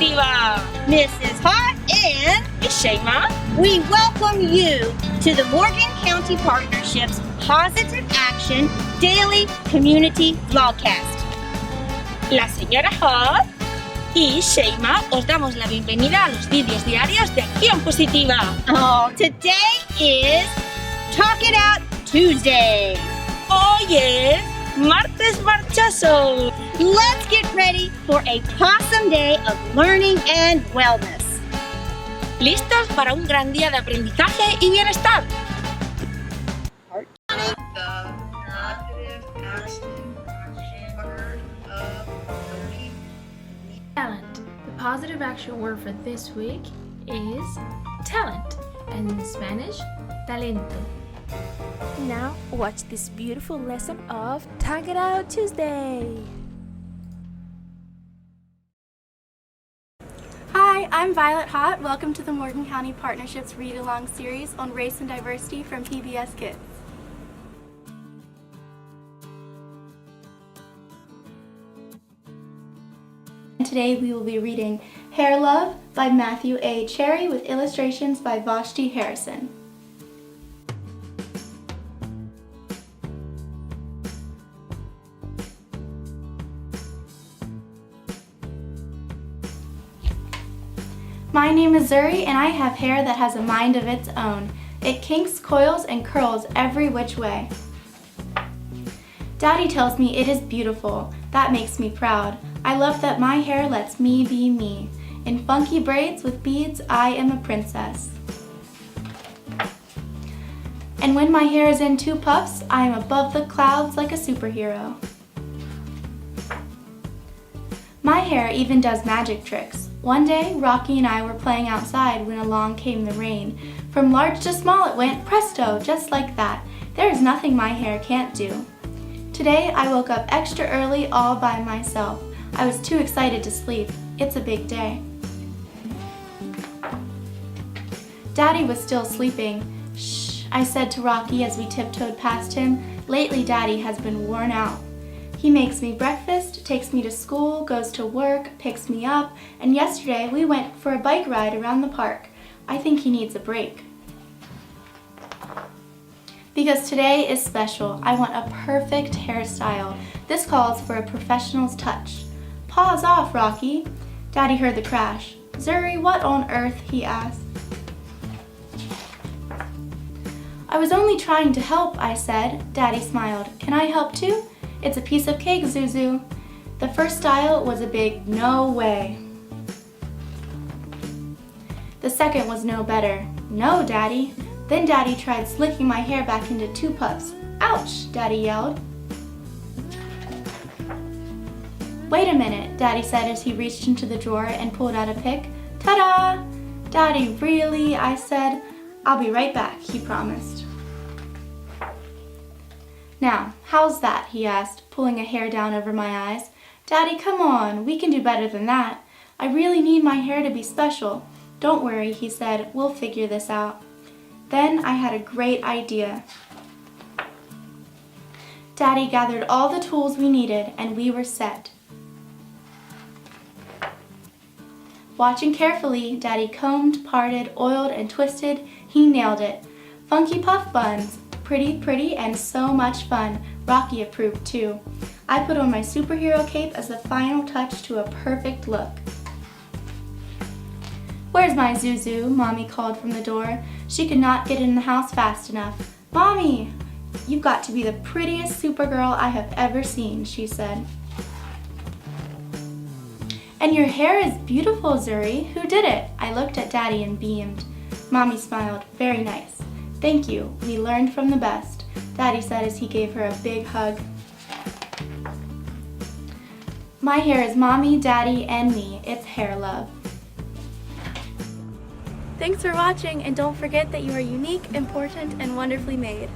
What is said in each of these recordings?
Positiva. Mrs. Hott and Shema. We welcome you to the Morgan County Partnership's Positive Action Daily Community Vlogcast. La señora Hott y Shema os damos la bienvenida a los vídeos diarios de Acción Positiva. Oh, today is Talk It Out Tuesday. Hoy es Martes Marchoso. Let's get ready for a awesome day of learning and wellness. ¿Listos para un gran día de aprendizaje y bienestar? Talent. The positive action word for this week is talent, and in Spanish, talento. Now watch this beautiful lesson of Talk It Out Tuesday. Hi, I'm Violet Hott. Welcome to the Morgan County Partnership's read-along series on race and diversity from PBS Kids. Today we will be reading Hair Love by Matthew A. Cherry with illustrations by Vashti Harrison. My name is Zuri and I have hair that has a mind of its own. It kinks, coils, and curls every which way. Daddy tells me it is beautiful. That makes me proud. I love that my hair lets me be me. In funky braids with beads, I am a princess. And when my hair is in two puffs, I am above the clouds like a superhero. My hair even does magic tricks. One day, Rocky and I were playing outside when along came the rain. From large to small it went, presto, just like that. There is nothing my hair can't do. Today, I woke up extra early all by myself. I was too excited to sleep. It's a big day. Daddy was still sleeping. Shh, I said to Rocky as we tiptoed past him. Lately, Daddy has been worn out. He makes me breakfast, takes me to school, goes to work, picks me up, and yesterday we went for a bike ride around the park. I think he needs a break. Because today is special, I want a perfect hairstyle. This calls for a professional's touch. Paws off, Rocky. Daddy heard the crash. Zuri, what on earth? He asked. I was only trying to help, I said. Daddy smiled. Can I help too? It's a piece of cake, Zuzu. The first style was a big no way. The second was no better. No, Daddy. Then Daddy tried slicking my hair back into two puffs. Ouch, Daddy yelled. Wait a minute, Daddy said as he reached into the drawer and pulled out a pick. Ta-da! Daddy, really? I said. I'll be right back, he promised. Now, how's that? He asked, pulling a hair down over my eyes. Daddy, come on, we can do better than that. I really need my hair to be special. Don't worry, he said, we'll figure this out. Then I had a great idea. Daddy gathered all the tools we needed and we were set. Watching carefully, Daddy combed, parted, oiled, and twisted. He nailed it. Funky puff buns. Pretty, pretty, and so much fun. Rocky approved too. I put on my superhero cape as the final touch to a perfect look. Where's my Zuzu? Mommy called from the door. She could not get in the house fast enough. Mommy, you've got to be the prettiest Supergirl I have ever seen, she said. And your hair is beautiful, Zuri. Who did it? I looked at Daddy and beamed. Mommy smiled. Very nice. Thank you. We learned from the best, Daddy said as he gave her a big hug. My hair is Mommy, Daddy, and me. It's hair love. Thanks for watching, and don't forget that you are unique, important, and wonderfully made.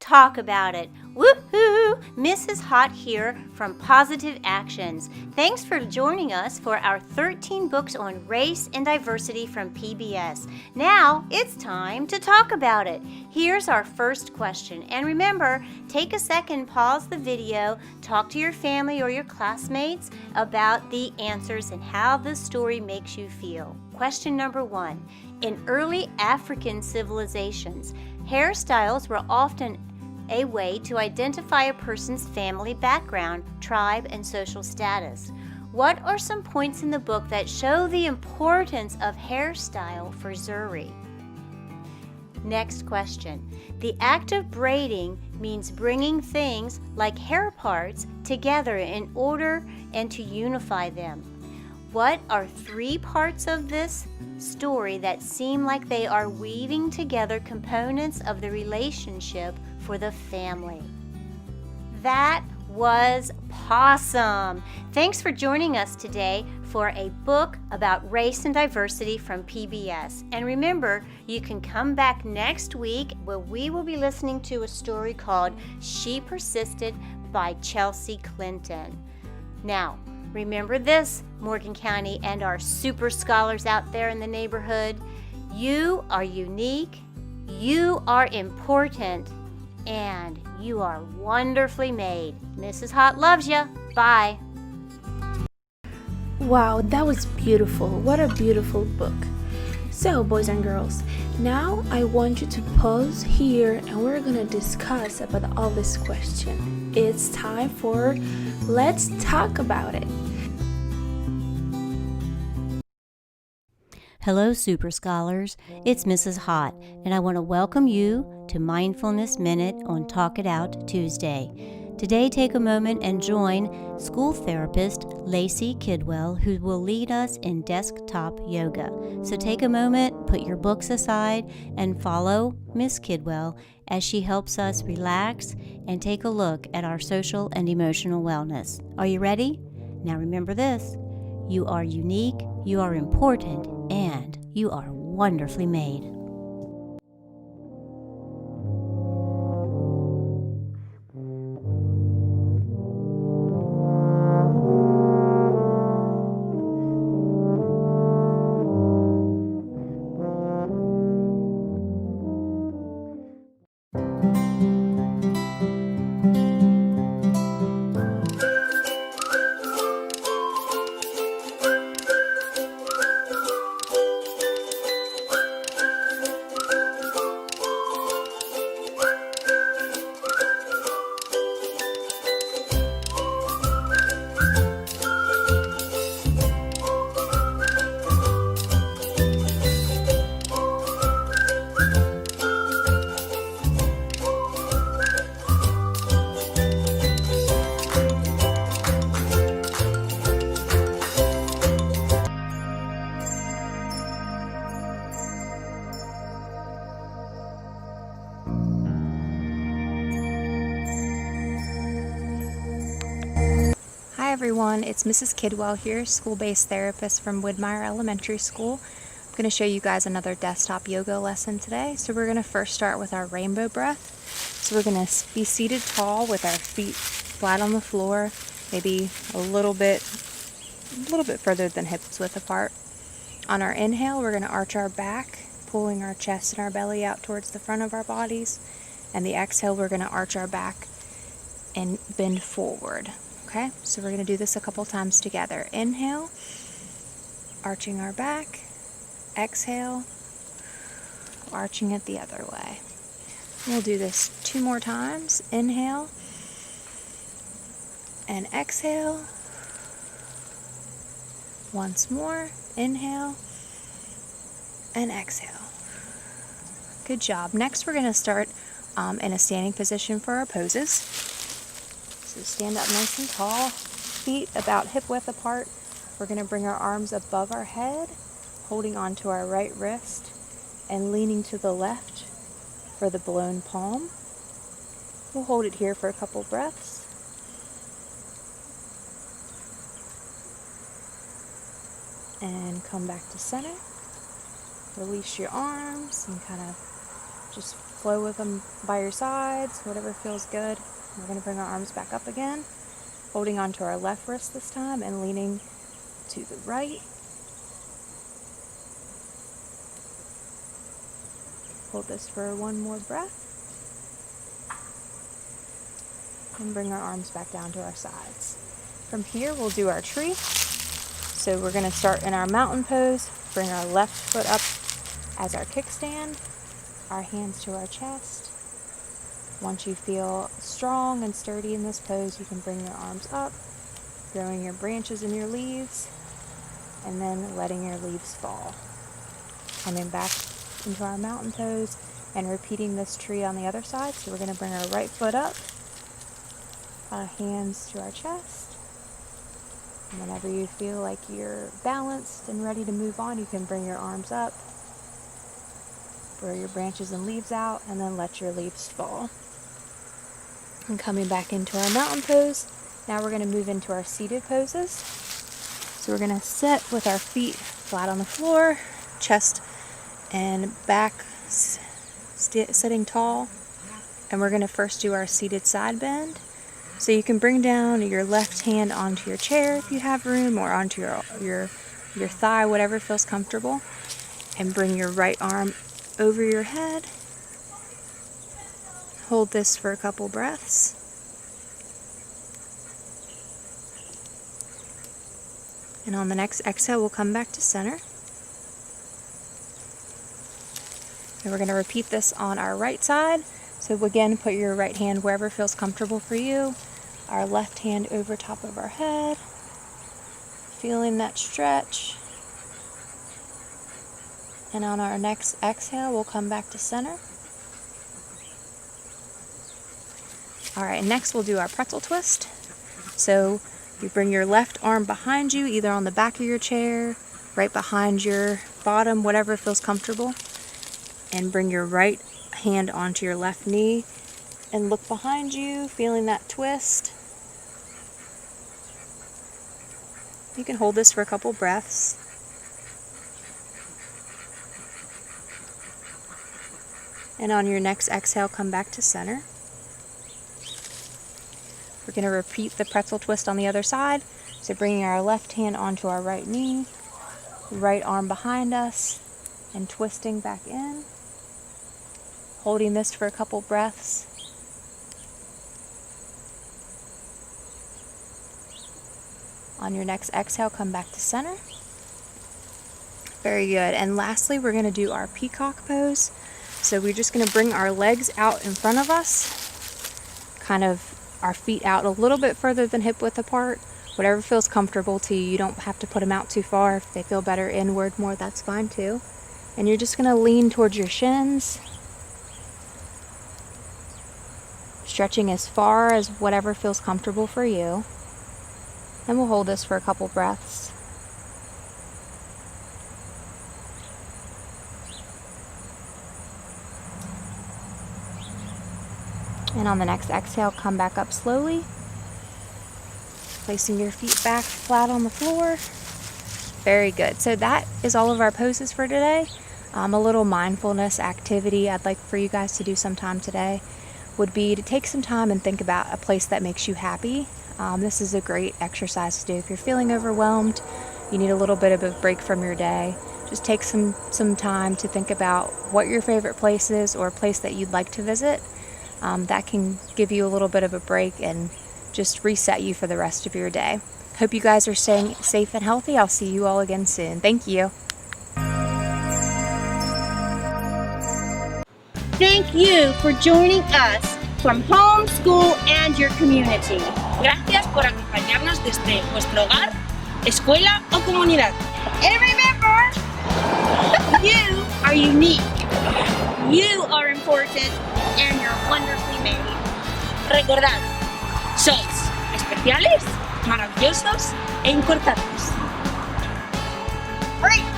Talk about it. Woohoo! you, Mrs. Hott here from Positive Actions. Thanks for joining us for our 13 books on race and diversity from PBS. Now it's time to talk about it. Here's our first question. And remember, take a second, pause the video, talk to your family or your classmates about the answers and how this story makes you feel. Question number 1. In early African civilizations, hairstyles were often a way to identify a person's family background, tribe, and social status. What are some points in the book that show the importance of hairstyle for Zuri? Next question. The act of braiding means bringing things like hair parts together in order and to unify them. What are 3 parts of this story that seem like they are weaving together components of the relationship for the family? That was Possum. Thanks for joining us today for a book about race and diversity from PBS. And remember, you can come back next week where we will be listening to a story called She Persisted by Chelsea Clinton. Now, remember this, Morgan County and our super scholars out there in the neighborhood. You are unique, you are important, and you are wonderfully made. Mrs. Hott loves you. Bye. Wow, that was beautiful. What a beautiful book. So, boys and girls, now I want you to pause here and we're gonna discuss about all this question. It's time for Let's Talk About It. Hello, Super Scholars. It's Mrs. Hott, and I want to welcome you to Mindfulness Minute on Talk It Out Tuesday. Today, take a moment and join school therapist Lacey Kidwell, who will lead us in desktop yoga. So take a moment, put your books aside, and follow Miss Kidwell as she helps us relax and take a look at our social and emotional wellness. Are you ready? Now remember this. You are unique, you are important, and you are wonderfully made. Hi everyone, it's Mrs. Kidwell here, school-based therapist from Widmeyer Elementary School. I'm going to show you guys another desktop yoga lesson today. So we're going to first start with our rainbow breath. So we're going to be seated tall with our feet flat on the floor, maybe a little bit further than hips width apart. On our inhale, we're going to arch our back, pulling our chest and our belly out towards the front of our bodies. And the exhale, we're going to arch our back and bend forward. Okay, so we're going to do this a couple times together. Inhale, arching our back. Exhale, arching it the other way. We'll do this 2 more times. Inhale and exhale. Once more. Inhale and exhale. Good job. Next, we're going to start in a standing position for our poses. So stand up nice and tall, feet about hip width apart. We're going to bring our arms above our head, holding onto our right wrist and leaning to the left for the blown palm. We'll hold it here for a couple breaths. And come back to center. Release your arms and kind of just flow with them by your sides, whatever feels good. We're going to bring our arms back up again, holding onto our left wrist this time and leaning to the right. Hold this for one more breath. And bring our arms back down to our sides. From here, we'll do our tree. So we're going to start in our mountain pose. Bring our left foot up as our kickstand, our hands to our chest. Once you feel strong and sturdy in this pose, you can bring your arms up, growing your branches and your leaves, and then letting your leaves fall. Coming back into our mountain pose and repeating this tree on the other side. So we're going to bring our right foot up, our hands to our chest. And whenever you feel like you're balanced and ready to move on, you can bring your arms up, grow your branches and leaves out, and then let your leaves fall. And coming back into our mountain pose, now we're going to move into our seated poses. So we're going to sit with our feet flat on the floor, chest and back sitting tall. And we're going to first do our seated side bend. So you can bring down your left hand onto your chair if you have room, or onto your thigh, whatever feels comfortable. And bring your right arm over your head. Hold this for a couple breaths. And on the next exhale, we'll come back to center. And we're going to repeat this on our right side. So again, put your right hand wherever feels comfortable for you. Our left hand over top of our head. Feeling that stretch. And on our next exhale, we'll come back to center. All right, next we'll do our pretzel twist. So you bring your left arm behind you, either on the back of your chair, right behind your bottom, whatever feels comfortable. And bring your right hand onto your left knee and look behind you, feeling that twist. You can hold this for a couple breaths. And on your next exhale, come back to center. We're going to repeat the pretzel twist on the other side. So bringing our left hand onto our right knee, right arm behind us, and twisting back in. Holding this for a couple breaths. On your next exhale, come back to center. Very good. And lastly, we're going to do our peacock pose. So we're just going to bring our legs out in front of us, kind of our feet out a little bit further than hip width apart. Whatever feels comfortable to you. You don't have to put them out too far. If they feel better inward more, that's fine too. And you're just going to lean towards your shins, stretching as far as whatever feels comfortable for you. And we'll hold this for a couple breaths. And on the next exhale, come back up slowly, placing your feet back flat on the floor. Very good. So that is all of our poses for today. A little mindfulness activity I'd like for you guys to do sometime today would be to take some time and think about a place that makes you happy. This is a great exercise to do. If you're feeling overwhelmed, you need a little bit of a break from your day, just take some time to think about what your favorite place is, or a place that you'd like to visit. That can give you a little bit of a break and just reset you for the rest of your day. Hope you guys are staying safe and healthy. I'll see you all again soon. Thank you. Thank you for joining us from home, school, and your community. Gracias por acompañarnos desde vuestro hogar, escuela o comunidad. And remember, you are unique, you are important, and you're wonderfully made. Recordad, sois especiales, maravillosos e importantes. Great!